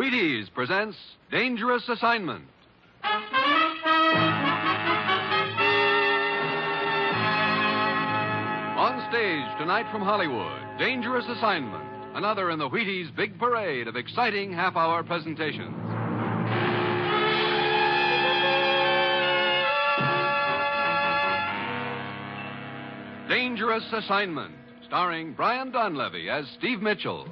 Wheaties presents Dangerous Assignment. On stage tonight from Hollywood, Dangerous Assignment, another in the Wheaties' big parade of exciting half-hour presentations. Dangerous Assignment, starring Brian Donlevy as Steve Mitchell.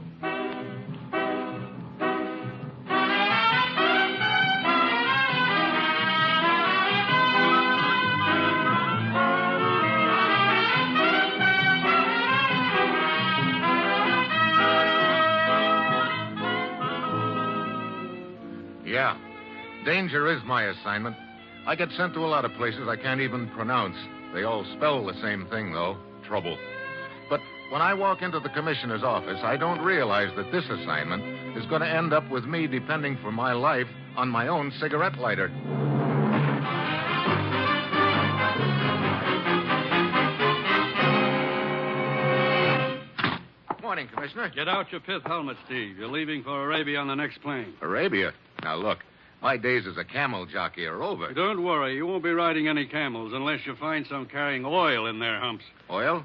Yeah, danger is my assignment. I get sent to a lot of places I can't even pronounce. They all spell the same thing, though, trouble. But when I walk into the commissioner's office, I don't realize that this assignment is going to end up with me depending for my life on my own cigarette lighter. Morning, Commissioner. Get out your pith helmet, Steve. You're leaving for Arabia on the next plane. Arabia? Now, look, my days as a camel jockey are over. Don't worry. You won't be riding any camels unless you find some carrying oil in their humps. Oil?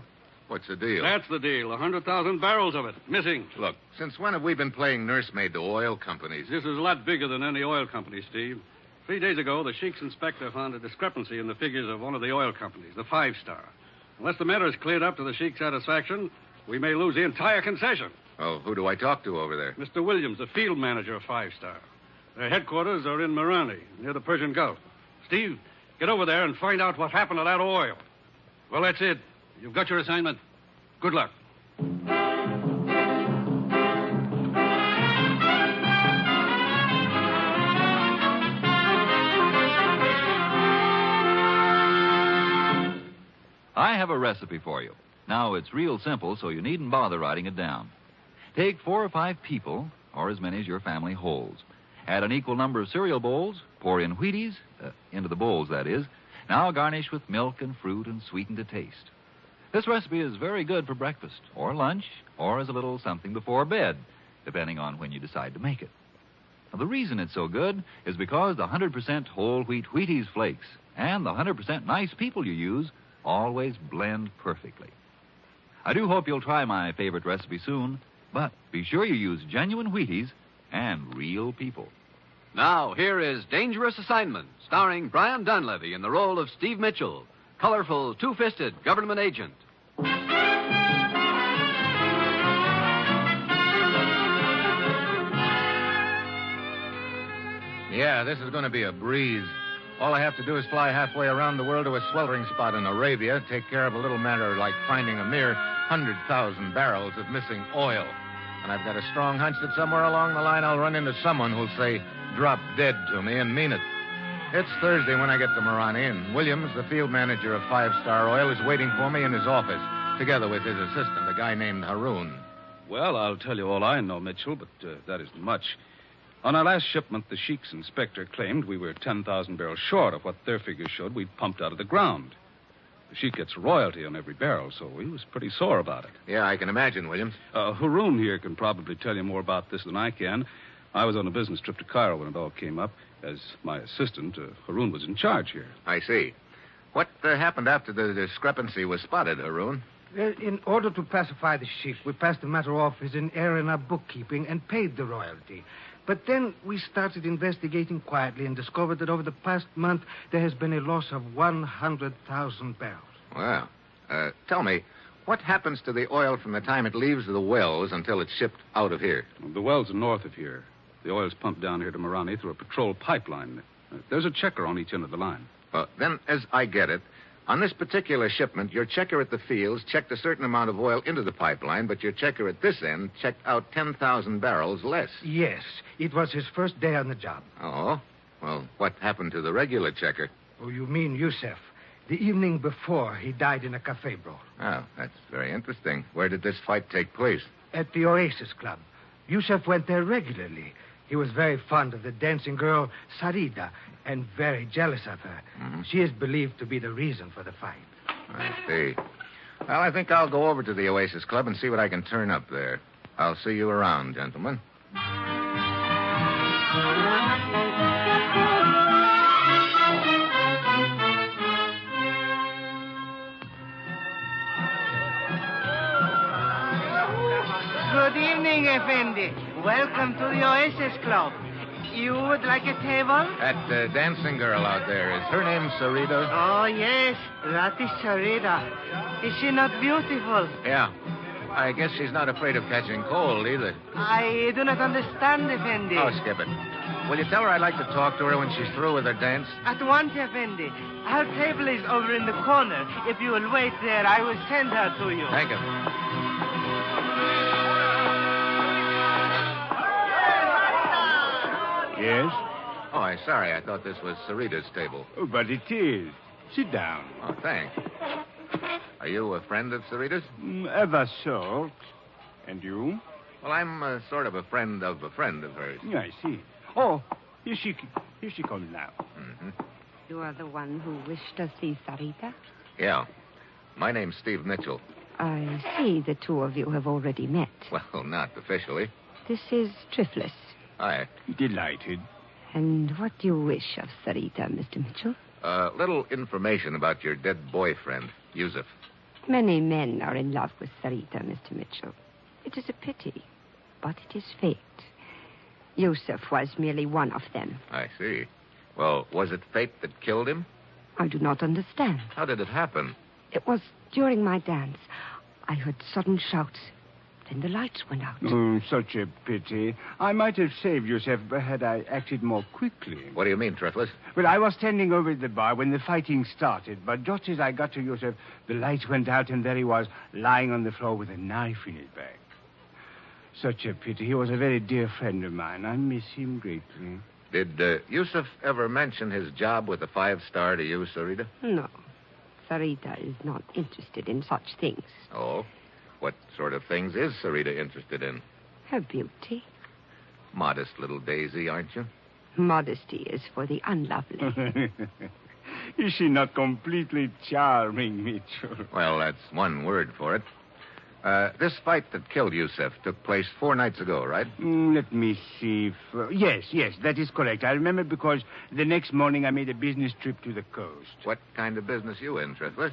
What's the deal? That's the deal. 100,000 barrels of it. Missing. Look, since when have we been playing nursemaid to oil companies? This is a lot bigger than any oil company, Steve. 3 days ago, the Sheik's inspector found a discrepancy in the figures of one of the oil companies, the Five Star. Unless the matter is cleared up to the Sheik's satisfaction, we may lose the entire concession. Oh, who do I talk to over there? Mr. Williams, the field manager of Five Star. Their headquarters are in Marani, near the Persian Gulf. Steve, get over there and find out what happened to that oil. Well, that's it. You've got your assignment. Good luck. I have a recipe for you. Now, it's real simple, so you needn't bother writing it down. Take 4 or 5 people, or as many as your family holds. Add an equal number of cereal bowls, pour in Wheaties, into the bowls, that is. Now garnish with milk and fruit and sweeten to taste. This recipe is very good for breakfast, or lunch, or as a little something before bed, depending on when you decide to make it. Now, the reason it's so good is because the 100% whole wheat Wheaties flakes and the 100% nice people you use always blend perfectly. I do hope you'll try my favorite recipe soon, but be sure you use genuine Wheaties and real people. Now, here is Dangerous Assignment, starring Brian Donlevy in the role of Steve Mitchell, colorful, two-fisted government agent. Yeah, this is going to be a breeze. All I have to do is fly halfway around the world to a sweltering spot in Arabia, take care of a little matter like finding a mere 100,000 barrels of missing oil. And I've got a strong hunch that somewhere along the line I'll run into someone who'll say, drop dead to me and mean it. It's Thursday when I get to Marani, and Williams, the field manager of Five Star Oil, is waiting for me in his office, together with his assistant, a guy named Haroon. Well, I'll tell you all I know, Mitchell, but that isn't much. On our last shipment, the Sheik's inspector claimed we were 10,000 barrels short of what their figures showed we'd pumped out of the ground. The Sheik gets royalty on every barrel, so he was pretty sore about it. Yeah, I can imagine, Williams. Haroon here can probably tell you more about this than I can. I was on a business trip to Cairo when it all came up. As my assistant, Haroon was in charge here. I see. What happened after the discrepancy was spotted, Haroon? In order to pacify the Sheik, we passed the matter off as an error in our bookkeeping and paid the royalty. But then we started investigating quietly and discovered that over the past month there has been a loss of 100,000 barrels. Well, tell me, what happens to the oil from the time it leaves the wells until it's shipped out of here? The wells are north of here. The oil's pumped down here to Marani through a patrol pipeline. There's a checker on each end of the line. Then, as I get it, on this particular shipment, your checker at the fields checked a certain amount of oil into the pipeline, but your checker at this end checked out 10,000 barrels less. Yes, it was his first day on the job. Oh? Well, what happened to the regular checker? Oh, you mean Yusef. The evening before, he died in a cafe brawl. Oh, that's very interesting. Where did this fight take place? At the Oasis Club. Yusef went there regularly. He was very fond of the dancing girl, Sarida, and very jealous of her. Mm-hmm. She is believed to be the reason for the fight. I see. Well, I think I'll go over to the Oasis Club and see what I can turn up there. I'll see you around, gentlemen. Effendi. Welcome to the Oasis Club. You would like a table? That dancing girl out there, is her name Sarita? Oh, yes. That is Sarita. Is she not beautiful? Yeah. I guess she's not afraid of catching cold either. I do not understand, Effendi. Oh, skip it. Will you tell her I'd like to talk to her when she's through with her dance? At once, Effendi. Our table is over in the corner. If you will wait there, I will send her to you. Thank you. Yes? Oh, I'm sorry. I thought this was Sarita's table. Oh, but it is. Sit down. Oh, thanks. Are you a friend of Sarita's? Ever so. And you? Well, I'm sort of a friend of hers. I see. Oh, here she comes now. Mm-hmm. You are the one who wished to see Sarita? Yeah. My name's Steve Mitchell. I see the two of you have already met. Well, not officially. This is Triflis. Hi. Delighted. And what do you wish of Sarita, Mr. Mitchell? Little information about your dead boyfriend, Yusuf. Many men are in love with Sarita, Mr. Mitchell. It is a pity, but it is fate. Yusuf was merely one of them. I see. Well, was it fate that killed him? I do not understand. How did it happen? It was during my dance. I heard sudden shouts. Then the lights went out. Oh, such a pity. I might have saved Yusuf had I acted more quickly. What do you mean, Triflis? Well, I was standing over at the bar when the fighting started, but just as I got to Yusuf, the lights went out and there he was, lying on the floor with a knife in his back. Such a pity. He was a very dear friend of mine. I miss him greatly. Did Yusuf ever mention his job with the 5-star to you, Sarita? No. Sarita is not interested in such things. Oh? What sort of things is Sarita interested in? Her beauty. Modest little daisy, aren't you? Modesty is for the unlovely. Is she not completely charming, Mitchell? Well, that's one word for it. This fight that killed Yusuf took place 4 nights ago, right? Let me see. Yes, that is correct. I remember because the next morning I made a business trip to the coast. What kind of business you in, Triflis?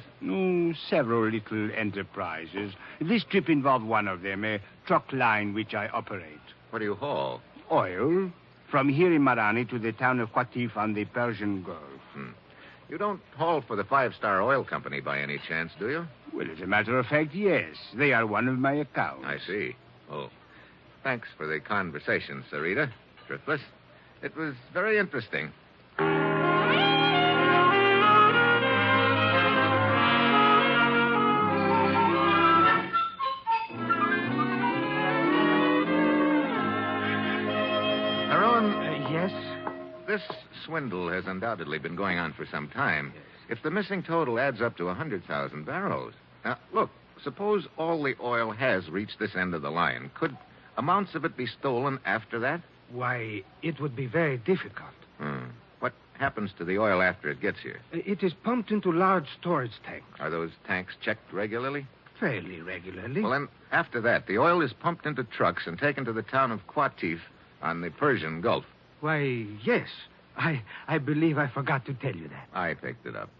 Several little enterprises. This trip involved one of them, a truck line which I operate. What do you haul? Oil. From here in Marani to the town of Qatif on the Persian Gulf. You don't haul for the 5-star oil company by any chance, do you? Well, as a matter of fact, yes. They are one of my accounts. I see. Oh, thanks for the conversation, Sarita. Triflis. It was very interesting. Haroun, Yes? this swindle has undoubtedly been going on for some time. If the missing total adds up to 100,000 barrels. Now, look, suppose all the oil has reached this end of the line. Could amounts of it be stolen after that? Why, it would be very difficult. What happens to the oil after it gets here? It is pumped into large storage tanks. Are those tanks checked regularly? Fairly regularly. Well, then, after that, the oil is pumped into trucks and taken to the town of Qatif on the Persian Gulf. Why, yes. I believe I forgot to tell you that. I picked it up.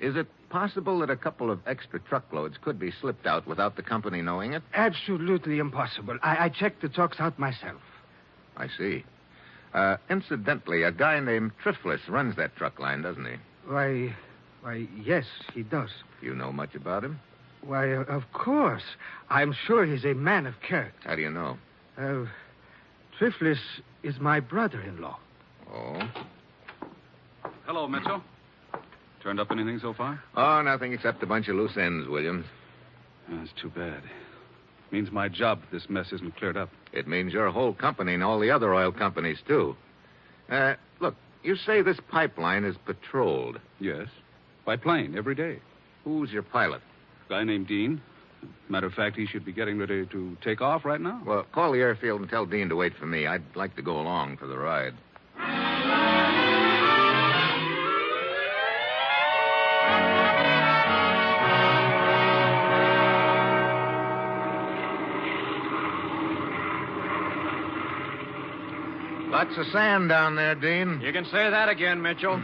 Is it possible that a couple of extra truckloads could be slipped out without the company knowing it? Absolutely impossible. I checked the trucks out myself. I see. Incidentally, a guy named Triflis runs that truck line, doesn't he? Why, yes, he does. Do you know much about him? Why, of course. I'm sure he's a man of character. How do you know? Triflis is my brother-in-law. Oh? Hello, Mitchell. Turned up anything so far? Oh, nothing except a bunch of loose ends, Williams. That's too bad. Means my job if this mess isn't cleared up. It means your whole company and all the other oil companies, too. Look, you say this pipeline is patrolled. Yes. By plane, every day. Who's your pilot? A guy named Dean. Matter of fact, he should be getting ready to take off right now. Well, call the airfield and tell Dean to wait for me. I'd like to go along for the ride. Lots of sand down there, Dean. You can say that again, Mitchell.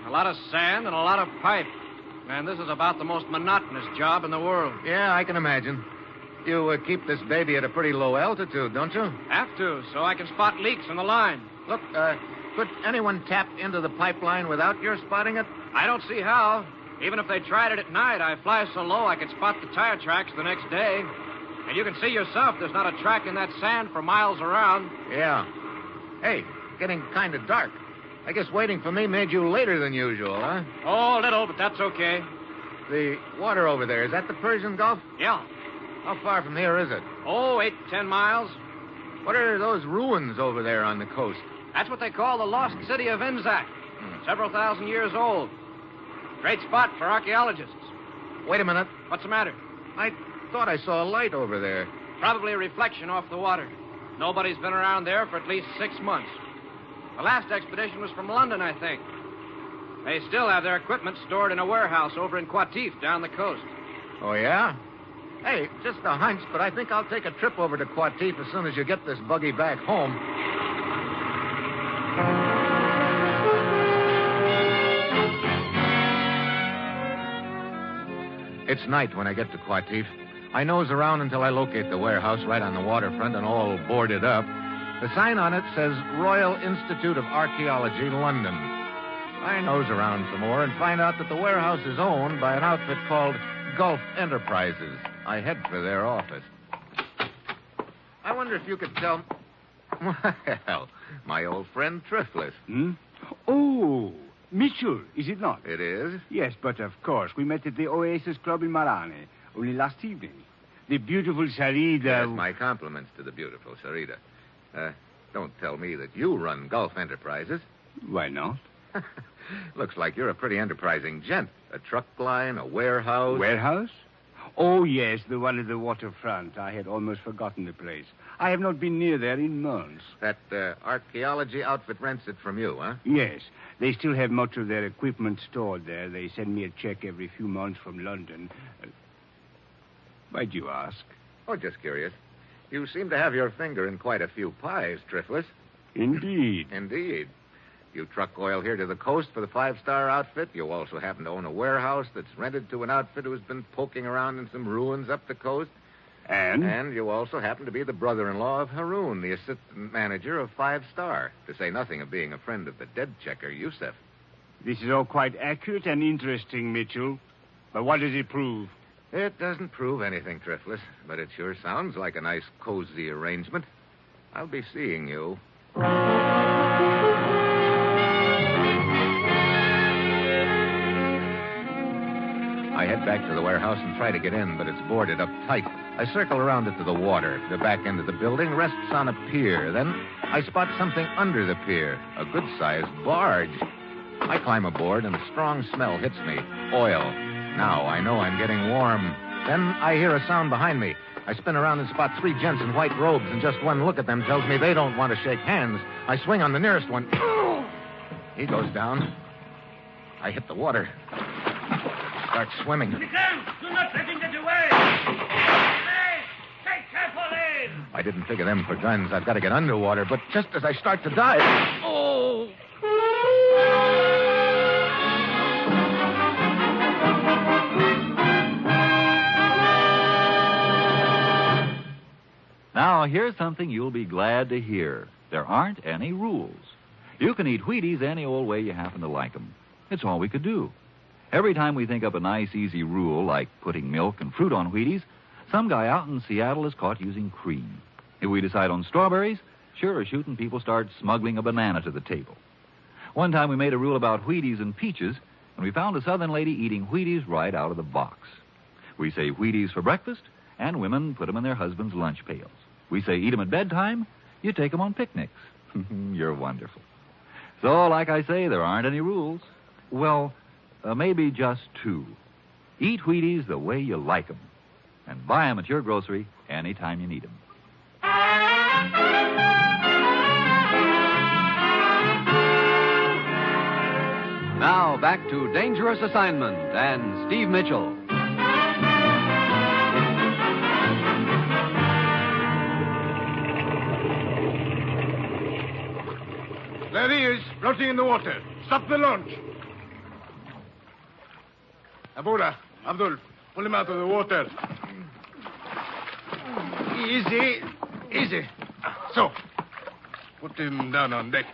A lot of sand and a lot of pipe. Man, this is about the most monotonous job in the world. Yeah, I can imagine. You keep this baby at a pretty low altitude, don't you? Have to, so I can spot leaks in the line. Look, could anyone tap into the pipeline without your spotting it? I don't see how. Even if they tried it at night, I fly so low I could spot the tire tracks the next day. And you can see yourself there's not a track in that sand for miles around. Yeah. Hey, getting kind of dark. I guess waiting for me made you later than usual, huh? Oh, a little, but that's okay. The water over there, is that the Persian Gulf? Yeah. How far from here is it? Oh, 8 to 10 miles. What are those ruins over there on the coast? That's what they call the lost city of Inzak. Several thousand years old. Great spot for archaeologists. Wait a minute. What's the matter? I thought I saw a light over there. Probably a reflection off the water. Nobody's been around there for at least 6 months. The last expedition was from London, I think. They still have their equipment stored in a warehouse over in Qatif down the coast. Oh, yeah? Hey, just a hunch, but I think I'll take a trip over to Qatif as soon as you get this buggy back home. It's night when I get to Qatif. I nose around until I locate the warehouse right on the waterfront and all boarded up. The sign on it says Royal Institute of Archaeology, London. I nose around some more and find out that the warehouse is owned by an outfit called Gulf Enterprises. I head for their office. I wonder if you could tell... Well, my old friend Triflis. Oh, Mitchell, is it not? It is? Yes, but of course. We met at the Oasis Club in Marane only last evening. The beautiful Sarita... Yes, my compliments to the beautiful Sarita. Don't tell me that you run Gulf Enterprises. Why not? Looks like you're a pretty enterprising gent. A truck line, a warehouse. Warehouse? Oh, yes, the one at the waterfront. I had almost forgotten the place. I have not been near there in months. That archaeology outfit rents it from you, huh? Yes. They still have much of their equipment stored there. They send me a check every few months from London. Why'd you ask? Oh, just curious. You seem to have your finger in quite a few pies, Triflis. Indeed. Indeed. You truck oil here to the coast for the five-star outfit. You also happen to own a warehouse that's rented to an outfit who's been poking around in some ruins up the coast. And? And you also happen to be the brother-in-law of Haroun, the assistant manager of Five Star, to say nothing of being a friend of the dead checker, Yusef. This is all quite accurate and interesting, Mitchell. But what does it prove? It doesn't prove anything, Triflis, but it sure sounds like a nice, cozy arrangement. I'll be seeing you. I head back to the warehouse and try to get in, but it's boarded up tight. I circle around it to the water. The back end of the building rests on a pier. Then I spot something under the pier, a good-sized barge. I climb aboard, and a strong smell hits me. Oil. Now I know I'm getting warm. Then I hear a sound behind me. I spin around and spot three gents in white robes, and just one look at them tells me they don't want to shake hands. I swing on the nearest one. He goes down. I hit the water. Start swimming. Do not let him get away! Hey, take carefully! I didn't figure them for guns. I've got to get underwater, but just as I start to dive... Oh! Now, here's something you'll be glad to hear. There aren't any rules. You can eat Wheaties any old way you happen to like them. It's all we could do. Every time we think up a nice, easy rule, like putting milk and fruit on Wheaties, some guy out in Seattle is caught using cream. If we decide on strawberries, sure as shooting, people start smuggling a banana to the table. One time we made a rule about Wheaties and peaches, and we found a Southern lady eating Wheaties right out of the box. We say Wheaties for breakfast, and women put them in their husbands' lunch pails. We say eat them at bedtime, you take them on picnics. You're wonderful. So, like I say, there aren't any rules. Well, maybe just two. Eat Wheaties the way you like them, and buy them at your grocery anytime you need them. Now, back to Dangerous Assignment and Steve Mitchell. There he is, floating in the water. Stop the launch. Abura, Abdul, pull him out of the water. Easy. Easy. So, put him down on deck.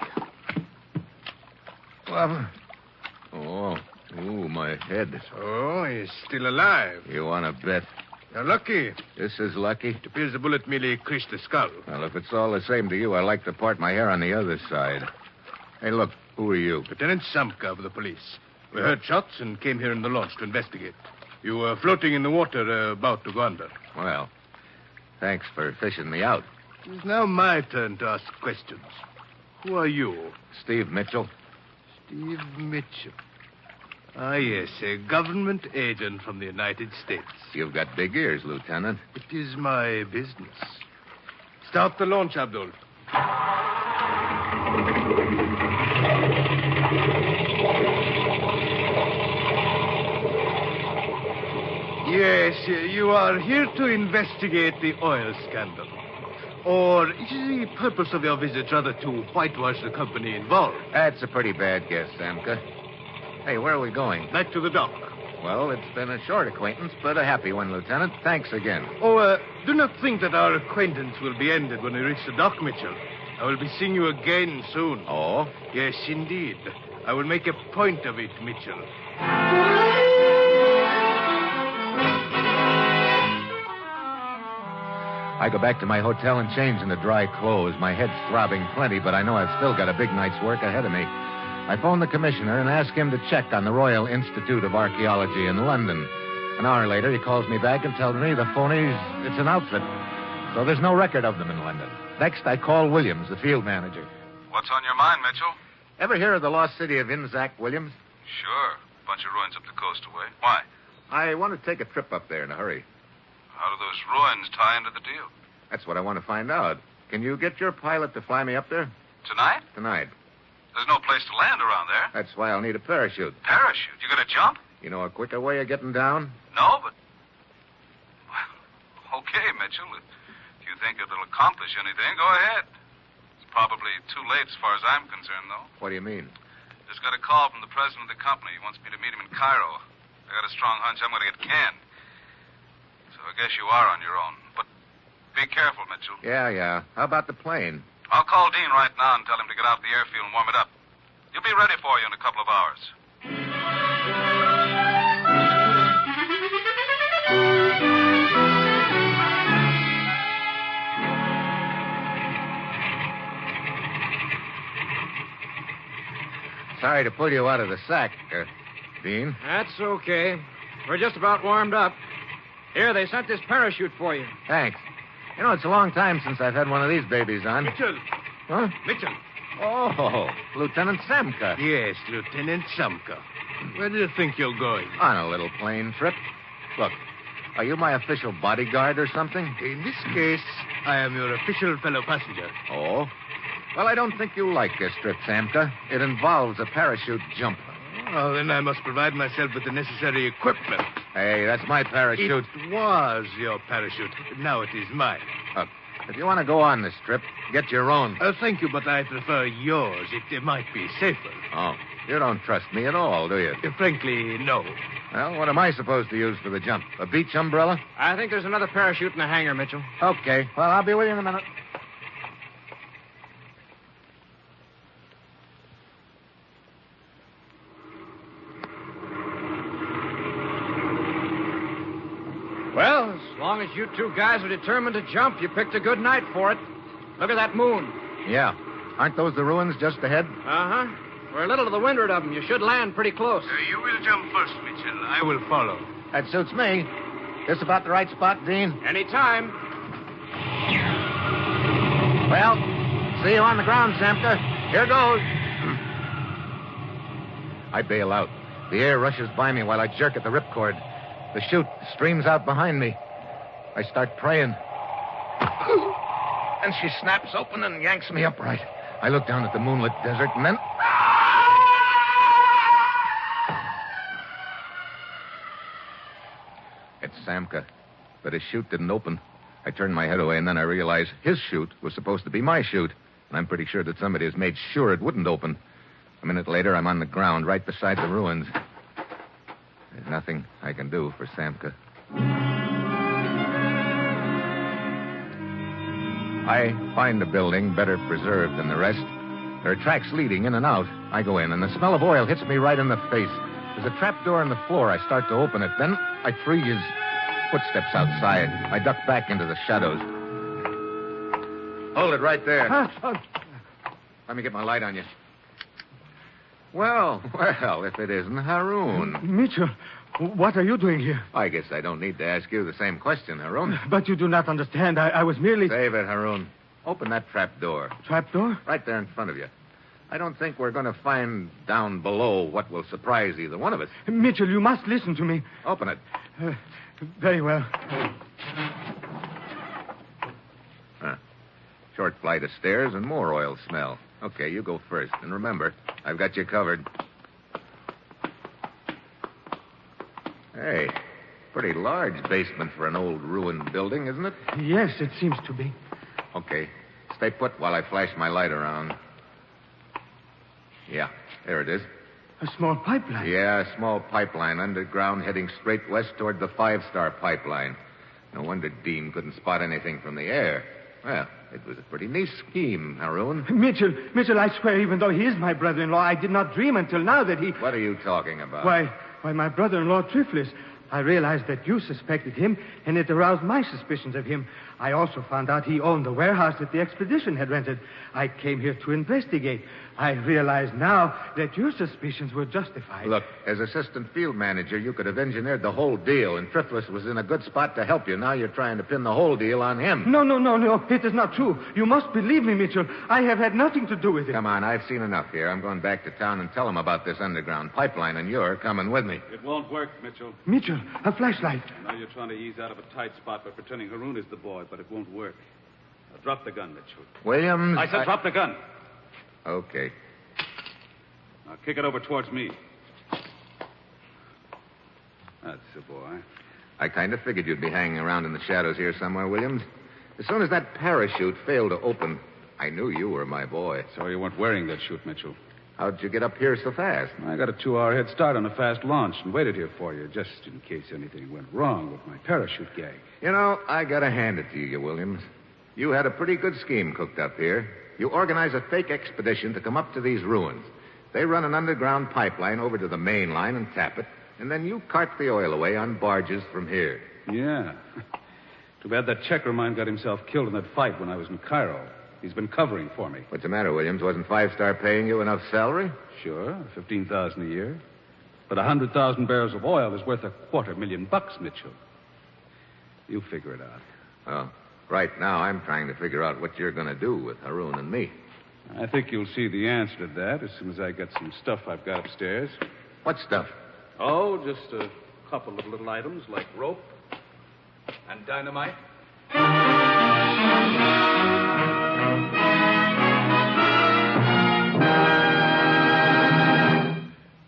Well, my head. Oh, he's still alive. You want to bet? You're lucky. This is lucky? It appears the bullet merely creased the skull. Well, if it's all the same to you, I like to part my hair on the other side. Hey, look, who are you? Lieutenant Samka of the police. We heard shots and came here in the launch to investigate. You were floating in the water about to go under. Well, thanks for fishing me out. It's now my turn to ask questions. Who are you? Steve Mitchell. Steve Mitchell. Ah, yes, a government agent from the United States. You've got big ears, Lieutenant. It is my business. Start the launch, Abdul. Yes, you are here to investigate the oil scandal. Or is the purpose of your visit rather to whitewash the company involved? That's a pretty bad guess, Samka. Hey, where are we going? Back to the dock. Well, it's been a short acquaintance, but a happy one, Lieutenant. Thanks again. Oh, do not think that our acquaintance will be ended when we reach the dock, Mitchell. I will be seeing you again soon. Oh? Yes, indeed. I will make a point of it, Mitchell. I go back to my hotel and change into dry clothes. My head's throbbing plenty, but I know I've still got a big night's work ahead of me. I phone the commissioner and ask him to check on the Royal Institute of Archaeology in London. An hour later, he calls me back and tells me the phonies, it's an outfit. So there's no record of them in London. Next, I call Williams, the field manager. What's on your mind, Mitchell? Ever hear of the lost city of Inzac, Williams? Sure. Bunch of ruins up the coast away. Why? I want to take a trip up there in a hurry. How do those ruins tie into the deal? That's what I want to find out. Can you get your pilot to fly me up there? Tonight? Tonight. There's no place to land around there. That's why I'll need a parachute. Parachute? You gonna jump? You know a quicker way of getting down? No, but... Well, okay, Mitchell. If you think it'll accomplish anything, go ahead. It's probably too late as far as I'm concerned, though. What do you mean? Just got a call from the president of the company. He wants me to meet him in Cairo. I got a strong hunch I'm going to get canned. So I guess you are on your own. But be careful, Mitchell. Yeah. How about the plane? I'll call Dean right now and tell him to get out the airfield and warm it up. He'll be ready for you in a couple of hours. Sorry to pull you out of the sack, Dean. That's okay. We're just about warmed up. Here, they sent this parachute for you. Thanks. You know, it's a long time since I've had one of these babies on. Mitchell. Huh? Mitchell. Oh, Lieutenant Samka. Yes, Lieutenant Samka. Where do you think you're going? On a little plane trip. Look, are you my official bodyguard or something? In this case, I am your official fellow passenger. Oh? Well, I don't think you'll like this trip, Samka. It involves a parachute jump. Oh, then I must provide myself with the necessary equipment. Hey, that's my parachute. It was your parachute. Now it is mine. Look, if you want to go on this trip, get your own. Thank you, but I prefer yours. It might be safer. Oh, you don't trust me at all, do you? Frankly, no. Well, what am I supposed to use for the jump? A beach umbrella? I think there's another parachute in the hangar, Mitchell. Okay. Well, I'll be with you in a minute. Well, as long as you two guys are determined to jump, you picked a good night for it. Look at that moon. Yeah. Aren't those the ruins just ahead? Uh-huh. We're a little to the windward of them. You should land pretty close. You will jump first, Mitchell. I will follow. That suits me. This about the right spot, Dean? Anytime. Well, see you on the ground, Samka. Here goes. I bail out. The air rushes by me while I jerk at the ripcord. The chute streams out behind me. I start praying. And she snaps open and yanks me upright. I look down at the moonlit desert and then... It's Samka. But his chute didn't open. I turned my head away and then I realized his chute was supposed to be my chute. And I'm pretty sure that somebody has made sure it wouldn't open. A minute later, I'm on the ground right beside the ruins. There's nothing I can do for Samka. I find the building better preserved than the rest. There are tracks leading in and out. I go in, and the smell of oil hits me right in the face. There's a trap door in the floor. I start to open it. Then I freeze. Footsteps outside. I duck back into the shadows. Hold it right there. Let me get my light on you. Well, if it isn't Haroun. Mitchell, what are you doing here? I guess I don't need to ask you the same question, Haroun. But you do not understand. I was merely... Save it, Haroun. Open that trap door. Trap door? Right there in front of you. I don't think we're going to find down below what will surprise either one of us. Mitchell, you must listen to me. Open it. Very well. Short flight of stairs and more oil smell. Okay, you go first. And remember, I've got you covered. Hey, pretty large basement for an old ruined building, isn't it? Yes, it seems to be. Okay. Stay put while I flash my light around. Yeah, there it is. A small pipeline? Yeah, a small pipeline underground heading straight west toward the 5-star pipeline. No wonder Dean couldn't spot anything from the air. Well, it was a pretty neat scheme, Haroun. Mitchell, I swear, even though he is my brother-in-law, I did not dream until now that he... What are you talking about? Why, my brother-in-law, Triflis. I realized that you suspected him, and it aroused my suspicions of him. I also found out he owned the warehouse that the expedition had rented. I came here to investigate. I realize now that your suspicions were justified. Look, as assistant field manager, you could have engineered the whole deal, and Triflis was in a good spot to help you. Now you're trying to pin the whole deal on him. No. It is not true. You must believe me, Mitchell. I have had nothing to do with it. Come on, I've seen enough here. I'm going back to town and tell him about this underground pipeline, and you're coming with me. It won't work, Mitchell. Mitchell, a flashlight. I know you're trying to ease out of a tight spot by pretending Haroun is the boy, but it won't work. Now, drop the gun, Mitchell. Williams... I said drop the gun. Okay. Now, kick it over towards me. That's the boy. I kind of figured you'd be hanging around in the shadows here somewhere, Williams. As soon as that parachute failed to open, I knew you were my boy. So you weren't wearing that chute, Mitchell. How'd you get up here so fast? I got a 2-hour head start on a fast launch and waited here for you, just in case anything went wrong with my parachute gag. You know, I gotta hand it to you, Williams. You had a pretty good scheme cooked up here. You organized a fake expedition to come up to these ruins. They run an underground pipeline over to the main line and tap it, and then you cart the oil away on barges from here. Yeah. Too bad that checker of mine got himself killed in that fight when I was in Cairo. He's been covering for me. What's the matter, Williams? Wasn't 5-star paying you enough salary? Sure, $15,000 a year. But 100,000 barrels of oil is worth $250,000, Mitchell. You figure it out. Well, right now I'm trying to figure out what you're going to do with Haroun and me. I think you'll see the answer to that as soon as I get some stuff I've got upstairs. What stuff? Oh, just a couple of little items like rope and dynamite.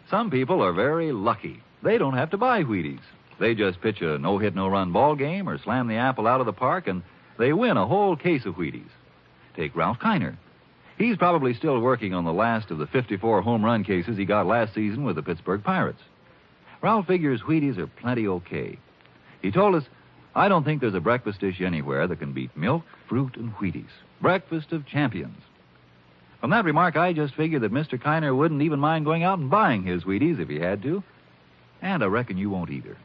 Some people are very lucky. They don't have to buy Wheaties. They just pitch a no-hit, no-run ball game or slam the apple out of the park, and they win a whole case of Wheaties. Take Ralph Kiner. He's probably still working on the last of the 54 home run cases he got last season with the Pittsburgh Pirates. Ralph figures Wheaties are plenty okay. He told us, I don't think there's a breakfast dish anywhere that can beat milk, fruit, and Wheaties. Breakfast of champions. From that remark, I just figured that Mr. Kiner wouldn't even mind going out and buying his Wheaties if he had to. And I reckon you won't either.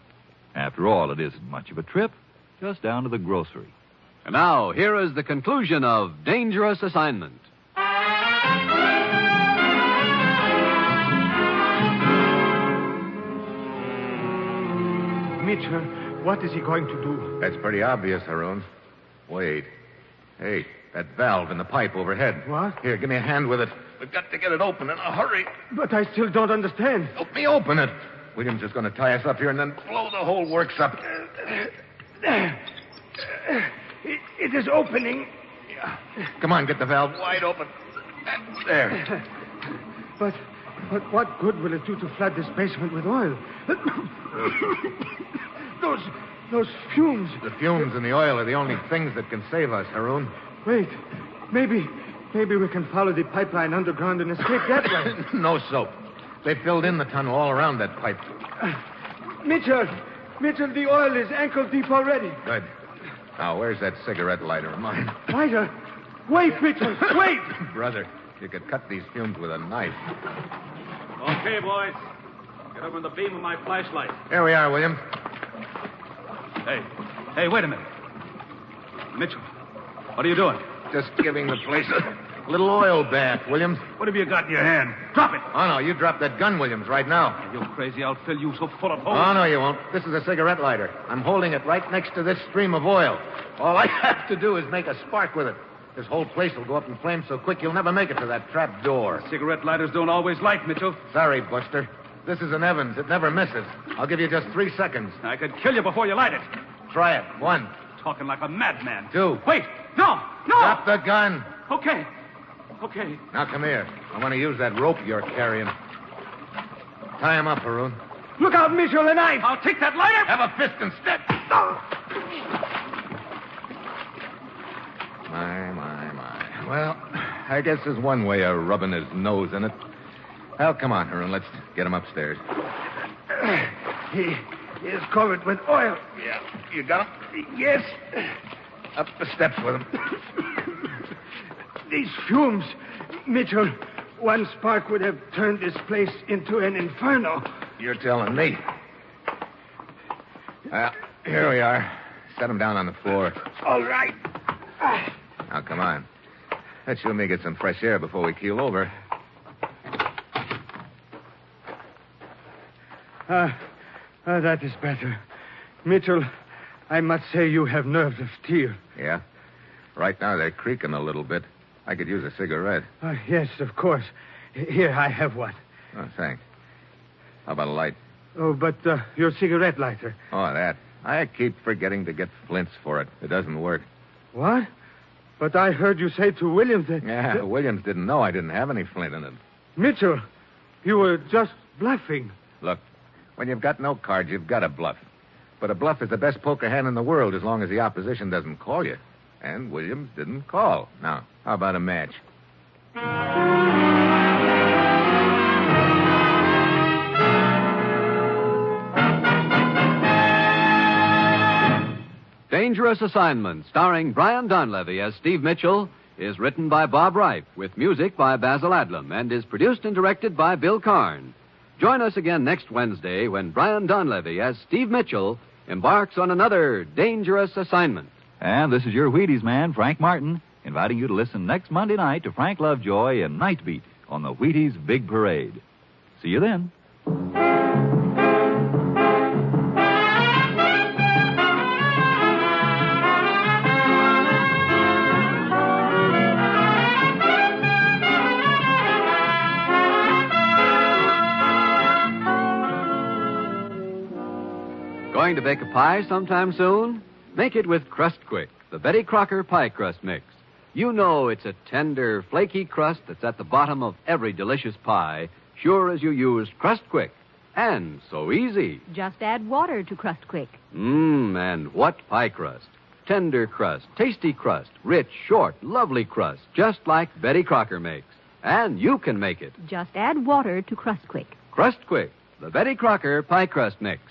After all, it isn't much of a trip, just down to the grocery. And now, here is the conclusion of Dangerous Assignment. Mitchell, what is he going to do? That's pretty obvious, Haroun. Wait. Hey, that valve in the pipe overhead. What? Here, give me a hand with it. We've got to get it open in a hurry. But I still don't understand. Help me open it. Williams is going to tie us up here and then blow the whole works up. It is opening. Come on, get the valve wide open. There. But what good will it do to flood this basement with oil? Those fumes. The fumes and the oil are the only things that can save us, Haroun. Wait. Maybe we can follow the pipeline underground and escape that way. No soap. They filled in the tunnel all around that pipe. Mitchell, the oil is ankle deep already. Good. Now, where's that cigarette lighter of mine? Lighter? Wait, Mitchell, wait! Brother, you could cut these fumes with a knife. Okay, boys. Get over the beam of my flashlight. Here we are, William. Hey, wait a minute. Mitchell, what are you doing? Just giving the place a little oil bath, Williams. What have you got in your hand? Drop it. Oh, no, you drop that gun, Williams, right now. Are you crazy? I'll fill you so full of holes. Oh, no, you won't. This is a cigarette lighter. I'm holding it right next to this stream of oil. All I have to do is make a spark with it. This whole place will go up in flames so quick you'll never make it to that trap door. Cigarette lighters don't always light, Mitchell. Sorry, Buster. This is an Evans. It never misses. I'll give you just 3 seconds. I could kill you before you light it. Try it. 1. Talking like a madman. 2. Wait! No! Drop the gun. Okay. Now, come here. I want to use that rope you're carrying. Tie him up, Haroon. Look out, Mitchell, a knife! I'll take that lighter! Have a fist instead. My. Well, I guess there's one way of rubbing his nose in it. Well, come on, Haroon. Let's get him upstairs. He is covered with oil. Yeah. You got him? Yes. Up the steps with him. These fumes, Mitchell, one spark would have turned this place into an inferno. You're telling me. Well, here we are. Set him down on the floor. All right. Now, come on. Let's you and me get some fresh air before we keel over. That is better. Mitchell, I must say you have nerves of steel. Yeah? Right now they're creaking a little bit. I could use a cigarette. Yes, of course. Here, I have one. Oh, thanks. How about a light? Oh, but your cigarette lighter. Oh, that. I keep forgetting to get flints for it. It doesn't work. What? But I heard you say to Williams that... Yeah, Williams didn't know I didn't have any flint in it. Mitchell, you were just bluffing. Look, when you've got no cards, you've got to bluff. But a bluff is the best poker hand in the world as long as the opposition doesn't call you. And Williams didn't call. Now, how about a match? Dangerous Assignment, starring Brian Donlevy as Steve Mitchell, is written by Bob Reif, with music by Basil Adlam, and is produced and directed by Bill Karn. Join us again next Wednesday when Brian Donlevy as Steve Mitchell embarks on another dangerous assignment. And this is your Wheaties man, Frank Martin, inviting you to listen next Monday night to Frank Lovejoy and Night Beat on the Wheaties Big Parade. See you then. Going to bake a pie sometime soon? Make it with Crust Quick, the Betty Crocker pie crust mix. You know it's a tender, flaky crust that's at the bottom of every delicious pie, sure as you used Crust Quick. And so easy. Just add water to Crust Quick. And what pie crust. Tender crust, tasty crust, rich, short, lovely crust, just like Betty Crocker makes. And you can make it. Just add water to Crust Quick. Crust Quick, the Betty Crocker pie crust mix.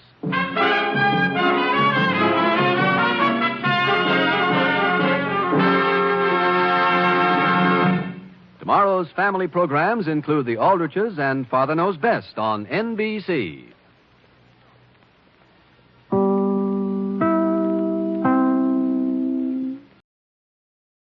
Tomorrow's family programs include The Aldriches and Father Knows Best on NBC.